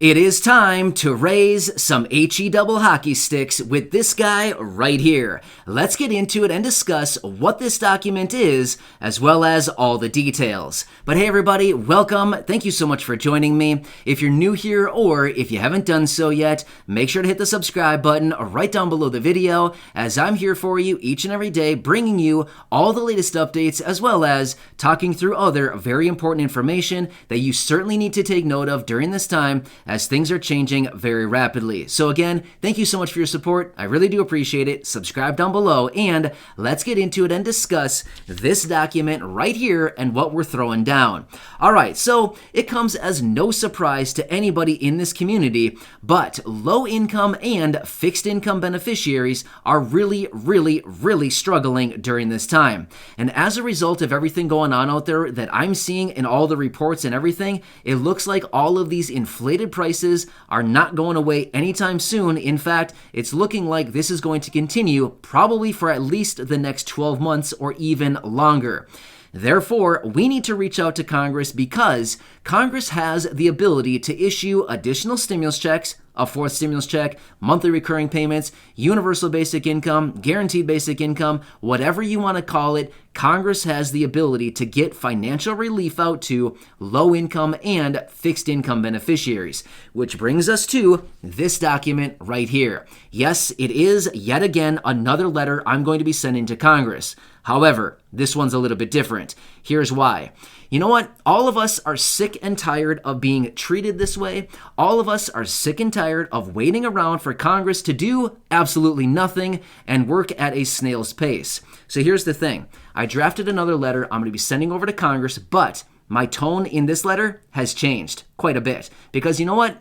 It is time to raise some HE double hockey sticks with this guy right here. Let's get into it and discuss what this document is, as well as all the details. But hey everybody, welcome. Thank you so much for joining me. If you're new here or if you haven't done so yet, make sure to hit the subscribe button right down below the video, as I'm here for you each and every day, bringing you all the latest updates, as well as talking through other very important information that you certainly need to take note of during this time, as things are changing very rapidly. So again, thank you so much for your support. I really do appreciate it. Subscribe down below, and let's get into it and discuss this document right here and what we're throwing down. All right, so it comes as no surprise to anybody in this community, but low income and fixed income beneficiaries are really struggling during this time. And as a result of everything going on out there that I'm seeing in all the reports and everything, it looks like all of these inflated prices are not going away anytime soon. In fact, it's looking like this is going to continue probably for at least the next 12 months or even longer. Therefore, we need to reach out to Congress because Congress has the ability to issue additional stimulus checks, a fourth stimulus check, monthly recurring payments, universal basic income, guaranteed basic income, whatever you want to call it. Congress has the ability to get financial relief out to low income and fixed income beneficiaries, which brings us to this document right here. Yes, it is yet again another letter I'm going to be sending to Congress. However, this one's a little bit different. Here's why. You know what? All of us are sick and tired of being treated this way. All of us are sick and tired of waiting around for Congress to do absolutely nothing and work at a snail's pace. So here's the thing. I drafted another letter I'm going to be sending over to Congress, but my tone in this letter has changed quite a bit. Because you know what?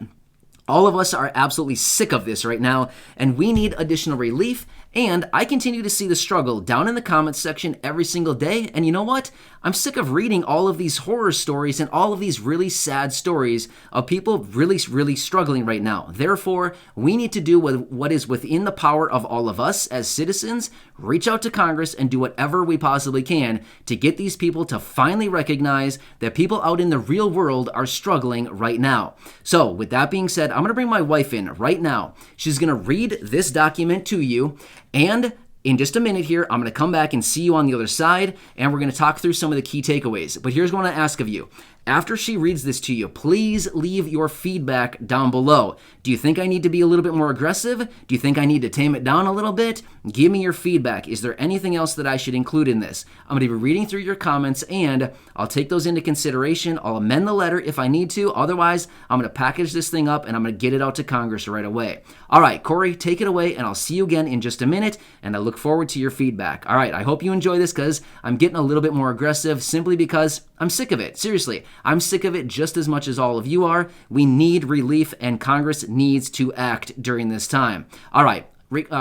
All of us are absolutely sick of this right now, and we need additional relief. And I continue to see the struggle down in the comments section every single day. And you know what? I'm sick of reading all of these horror stories and all of these really sad stories of people really struggling right now. Therefore, we need to do what is within the power of all of us as citizens, reach out to Congress and do whatever we possibly can to get these people to finally recognize that people out in the real world are struggling right now. So with that being said, I'm going to bring my wife in right now. She's going to read this document to you. And in just a minute here, I'm going to come back and see you on the other side, and we're going to talk through some of the key takeaways. But here's what I want to ask of you. After she reads this to you, please leave your feedback down below. Do you think I need to be a little bit more aggressive? Do you think I need to tame it down a little bit? Give me your feedback. Is there anything else that I should include in this? I'm going to be reading through your comments, and I'll take those into consideration. I'll amend the letter if I need to. Otherwise, I'm going to package this thing up, and I'm going to get it out to Congress right away. All right, Corey, take it away, and I'll see you again in just a minute, and I look forward to your feedback. All right, I hope you enjoy this because I'm getting a little bit more aggressive simply because I'm sick of it. Seriously, I'm sick of it just as much as all of you are. We need relief, and Congress needs to act during this time. All right,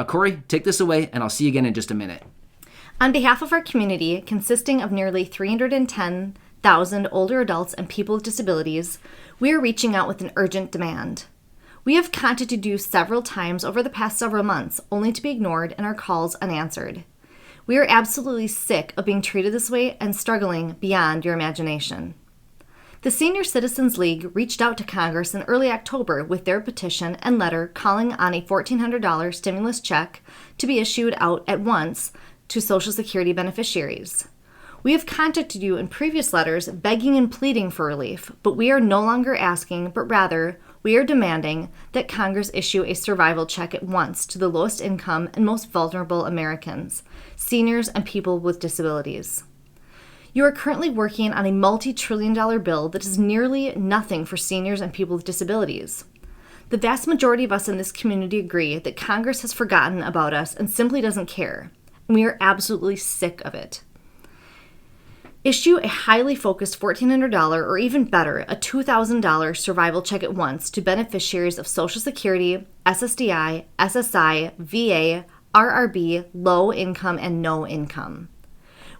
Corey, take this away, and I'll see you again in just a minute. On behalf of our community, consisting of nearly 310,000 older adults and people with disabilities, we are reaching out with an urgent demand. We have contacted you several times over the past several months, only to be ignored and our calls unanswered. We are absolutely sick of being treated this way and struggling beyond your imagination. The Senior Citizens League reached out to Congress in early October with their petition and letter calling on a $1,400 stimulus check to be issued out at once to Social Security beneficiaries. We have contacted you in previous letters begging and pleading for relief, but we are no longer asking, but rather we are demanding that Congress issue a survival check at once to the lowest income and most vulnerable Americans, seniors and people with disabilities. You are currently working on a multi-trillion-dollar bill that does nearly nothing for seniors and people with disabilities. The vast majority of us in this community agree that Congress has forgotten about us and simply doesn't care, and we are absolutely sick of it. Issue a highly focused $1,400 or even better, a $2,000 survival check at once to beneficiaries of Social Security, SSDI, SSI, VA, RRB, low income, and no income.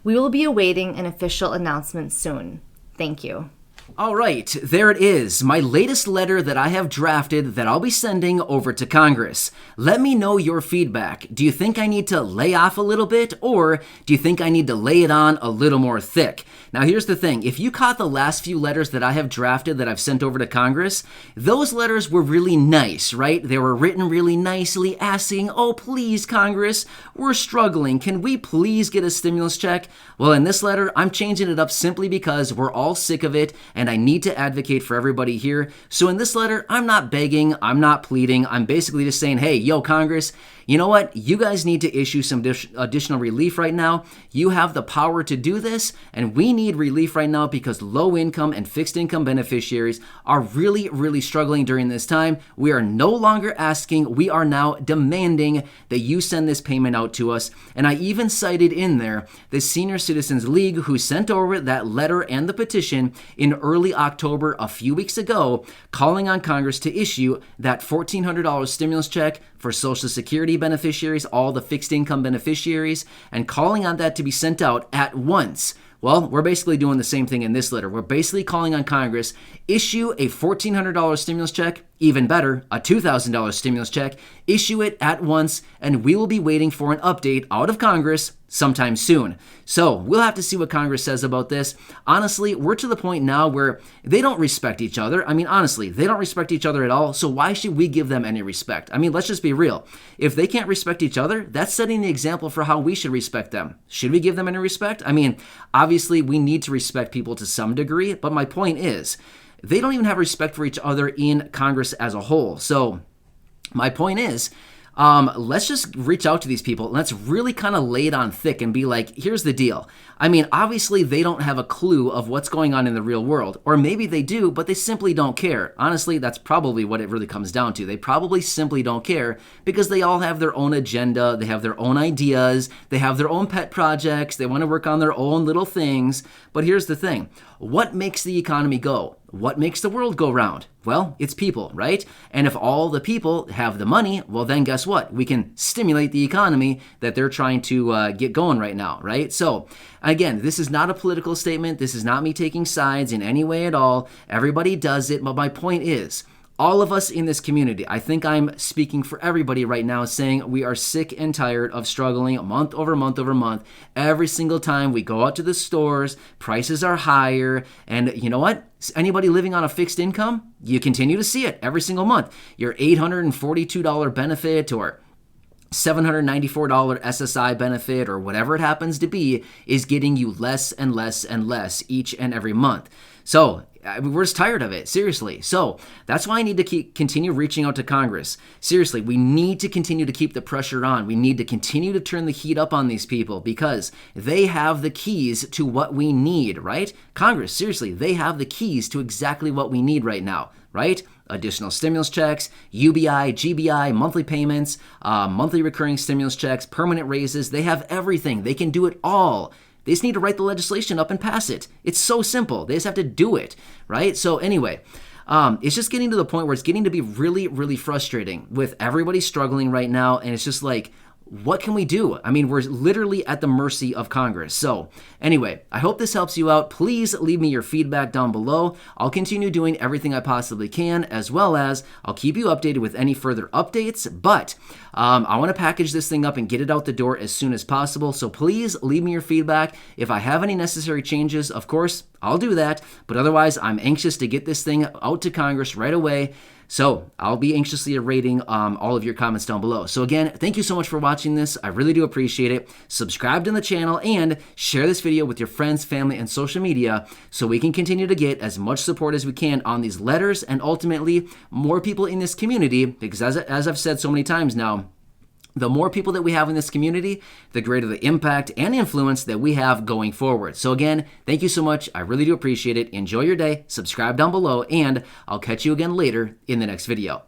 We will be awaiting an official announcement soon. Thank you. All right, there it is, my latest letter that I have drafted that I'll be sending over to Congress. Let me know your feedback. Do you think I need to lay off a little bit, or do you think I need to lay it on a little more thick? Now here's the thing, if you caught the last few letters that I have drafted that I've sent over to Congress, those letters were really nice, right? They were written really nicely asking, oh please Congress, we're struggling, can we please get a stimulus check? Well, in this letter, I'm changing it up simply because we're all sick of it and I need to advocate for everybody here. So in this letter, I'm not begging, I'm not pleading, I'm basically just saying, hey, yo, Congress, you know what? You guys need to issue some additional relief right now. You have the power to do this, and we need relief right now because low income and fixed income beneficiaries are really, really struggling during this time. We are no longer asking, we are now demanding that you send this payment out to us. And I even cited in there the Senior Citizens League, who sent over that letter and the petition in early October a few weeks ago, calling on Congress to issue that $1,400 stimulus check for Social Security beneficiaries, all the fixed income beneficiaries, and calling on that to be sent out at once. Well, we're basically doing the same thing in this letter. We're basically calling on Congress, issue a $1,400 stimulus check, even better, a $2,000 stimulus check, issue it at once, and we will be waiting for an update out of Congress sometime soon. So we'll have to see what Congress says about this. Honestly, we're to the point now where they don't respect each other. I mean, honestly, they don't respect each other at all. So why should we give them any respect? I mean, let's just be real. If they can't respect each other, that's setting the example for how we should respect them. Should we give them any respect? I mean, obviously we need to respect people to some degree, but my point is, they don't even have respect for each other in Congress as a whole. So my point is, let's just reach out to these people and let's really kind of lay it on thick and be like, here's the deal. I mean, obviously they don't have a clue of what's going on in the real world, or maybe they do, but they simply don't care. Honestly, that's probably what it really comes down to. They probably simply don't care because they all have their own agenda. They have their own ideas. They have their own pet projects. They want to work on their own little things. But here's the thing. What makes the economy go? What makes the world go round? Well, it's people, right? And if all the people have the money, well, then guess what? We can stimulate the economy that they're trying to get going right now, right? So again, this is not a political statement. This is not me taking sides in any way at all. Everybody does it. But my point is, all of us in this community, I think I'm speaking for everybody right now, saying we are sick and tired of struggling month over month over month. Every single time we go out to the stores, prices are higher. And you know what? Anybody living on a fixed income, you continue to see it every single month. Your $842 benefit or $794 SSI benefit or whatever it happens to be is getting you less and less and less each and every month. So we're just tired of it, seriously. So that's why I need to continue reaching out to Congress. Seriously, we need to continue to keep the pressure on. We need to continue to turn the heat up on these people because they have the keys to what we need, right? Congress, seriously, they have the keys to exactly what we need right now, right? Additional stimulus checks, UBI, GBI, monthly payments, monthly recurring stimulus checks, permanent raises. They have everything. They can do it all. They just need to write the legislation up and pass it. It's so simple. They just have to do it, right? So anyway, it's just getting to the point where it's getting to be really, really frustrating with everybody struggling right now. And it's just like, what can we do? I mean, we're literally at the mercy of Congress. So anyway, I hope this helps you out. Please leave me your feedback down below. I'll continue doing everything I possibly can, as well as I'll keep you updated with any further updates. But I want to package this thing up and get it out the door as soon as possible. So please leave me your feedback. If I have any necessary changes, of course, I'll do that. But otherwise, I'm anxious to get this thing out to Congress right away. So I'll be anxiously awaiting all of your comments down below. So again, thank you so much for watching this. I really do appreciate it. Subscribe to the channel and share this video with your friends, family, and social media so we can continue to get as much support as we can on these letters and ultimately more people in this community, because as I've said so many times now, the more people that we have in this community, the greater the impact and influence that we have going forward. So again, thank you so much. I really do appreciate it. Enjoy your day. Subscribe down below, and I'll catch you again later in the next video.